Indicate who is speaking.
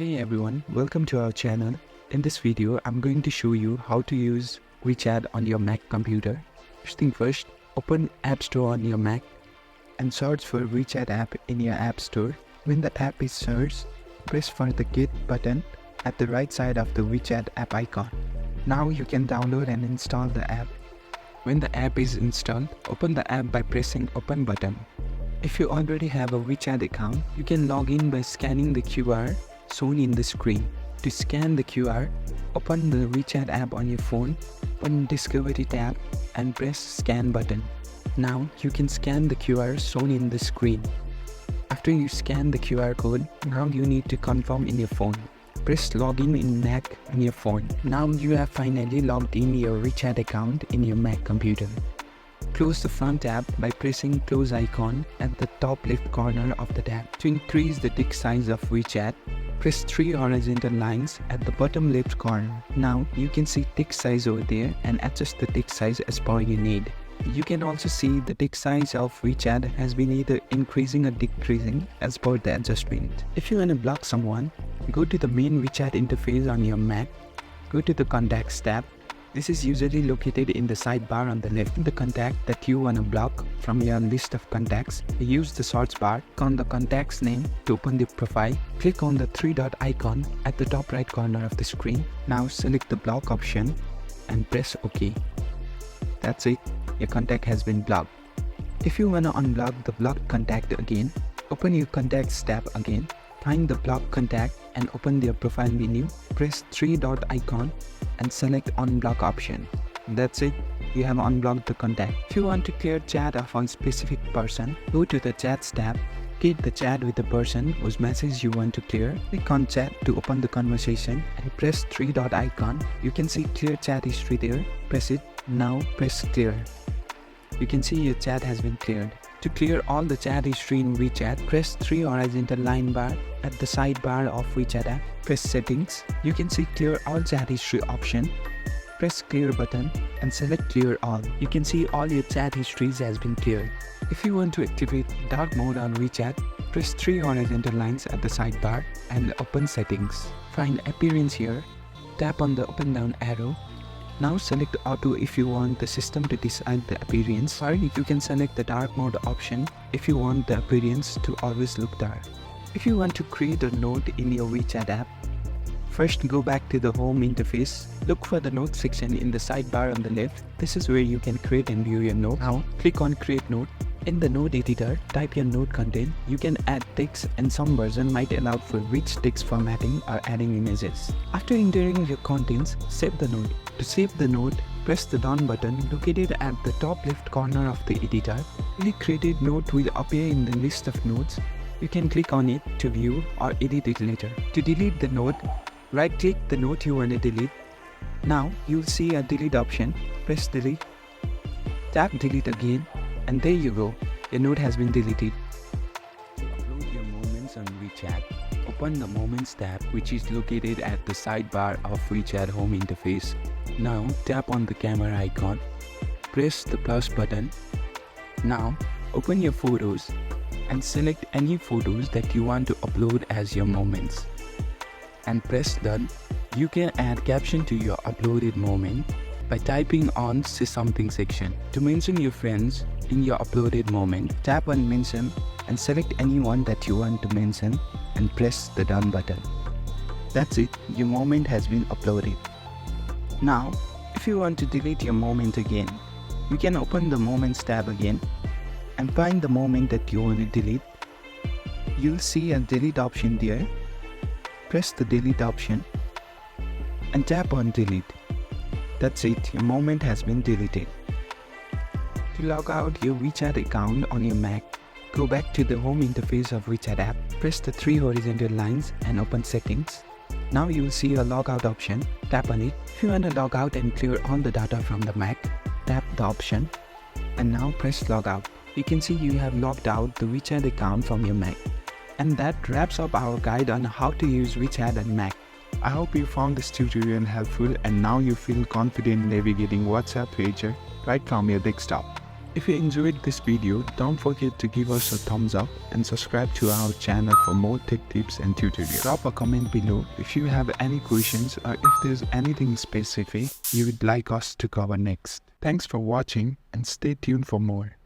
Speaker 1: Hey everyone, welcome to our channel. In this video, I'm going to show you how to use WeChat on your Mac computer. First thing first, open App Store on your Mac and search for WeChat app in your App Store. When the app is searched, press for the Get button at the right side of the WeChat app icon. Now you can download and install the app. When the app is installed, open the app by pressing Open button. If you already have a WeChat account, you can log in by scanning the QR shown in the screen. To scan the QR, open the WeChat app on your phone, open Discovery tab and press Scan button. Now you can scan the QR shown in the screen. After you scan the QR code, now you need to confirm in your phone. Press Login in Mac on your phone. Now you have finally logged in your WeChat account in your Mac computer. Close the front tab by pressing Close icon at the top left corner of the tab. To increase the text size of WeChat, press 3 horizontal lines at the bottom left corner. Now you can see text size over there and adjust the text size as per your need. You can also see the text size of WeChat has been either increasing or decreasing as per the adjustment. If you want to block someone, go to the main WeChat interface on your Mac. Go to the Contacts tab. This is usually located in the sidebar on the left. The contact that you want to block from your list of contacts, use the search bar, click on the contact's name to open the profile. Click on the 3-dot icon at the top right corner of the screen. Now select the block option and press OK. That's it, your contact has been blocked. If you want to unblock the blocked contact again, open your Contacts tab again. Find the blocked contact and open their profile menu. Press 3-dot icon and select Unblock option. That's it, you have unblocked the contact. If you want to clear chat of a specific person, go to the Chats tab. Get the chat with the person whose message you want to clear. Click on Chat to open the conversation and press 3-dot icon. You can see Clear Chat history there. Press it. Now press Clear. You can see your chat has been cleared. To clear all the chat history in WeChat, press 3 horizontal line bar at the sidebar of WeChat app. Press Settings. You can see Clear All Chat History option. Press Clear button and select Clear All. You can see all your chat histories has been cleared. If you want to activate dark mode on WeChat, press 3 horizontal lines at the sidebar and open Settings. Find Appearance here. Tap on the up and down arrow. Now select Auto if you want the system to decide the appearance, or you can select the dark mode option if you want the appearance to always look dark. If you want to create a note in your WeChat app, first go back to the home interface. Look for the note section in the sidebar on the left. This is where you can create and view your note. Now click on Create Note. In the note editor, type your note content. You can add text and some version might allow for rich text formatting or adding images. After entering your contents, save the note. To save the note, press the Done button located at the top left corner of the editor. Any created note will appear in the list of notes. You can click on it to view or edit it later. To delete the note, right-click the note you want to delete. Now you'll see a delete option. Press Delete. Tap Delete again. And there you go, your note has been deleted. To upload your moments on WeChat, open the Moments tab which is located at the sidebar of WeChat home interface. Now tap on the camera icon, press the plus button. Now open your photos and select any photos that you want to upload as your moments. And press Done. You can add caption to your uploaded moment by typing on Say Something section. To mention your friends in your uploaded moment, tap on Mention and select anyone that you want to mention and press the Done button. That's it, your moment has been uploaded. Now, if you want to delete your moment again, you can open the Moments tab again and find the moment that you want to delete. You'll see a delete option there. Press the delete option and tap on Delete. That's it, your moment has been deleted. To log out your WeChat account on your Mac, go back to the home interface of WeChat app, press the 3 horizontal lines and open Settings. Now you will see a logout option, tap on it. If you want to log out and clear all the data from the Mac, tap the option and now press Logout. You can see you have logged out the WeChat account from your Mac. And that wraps up our guide on how to use WeChat on Mac.
Speaker 2: I hope you found this tutorial helpful and now you feel confident navigating WhatsApp feature right from your desktop.
Speaker 1: If you enjoyed this video, don't forget to give us a thumbs up and subscribe to our channel for more tech tips and tutorials. Drop a comment below if you have any questions or if there's anything specific you would like us to cover next. Thanks for watching and stay tuned for more.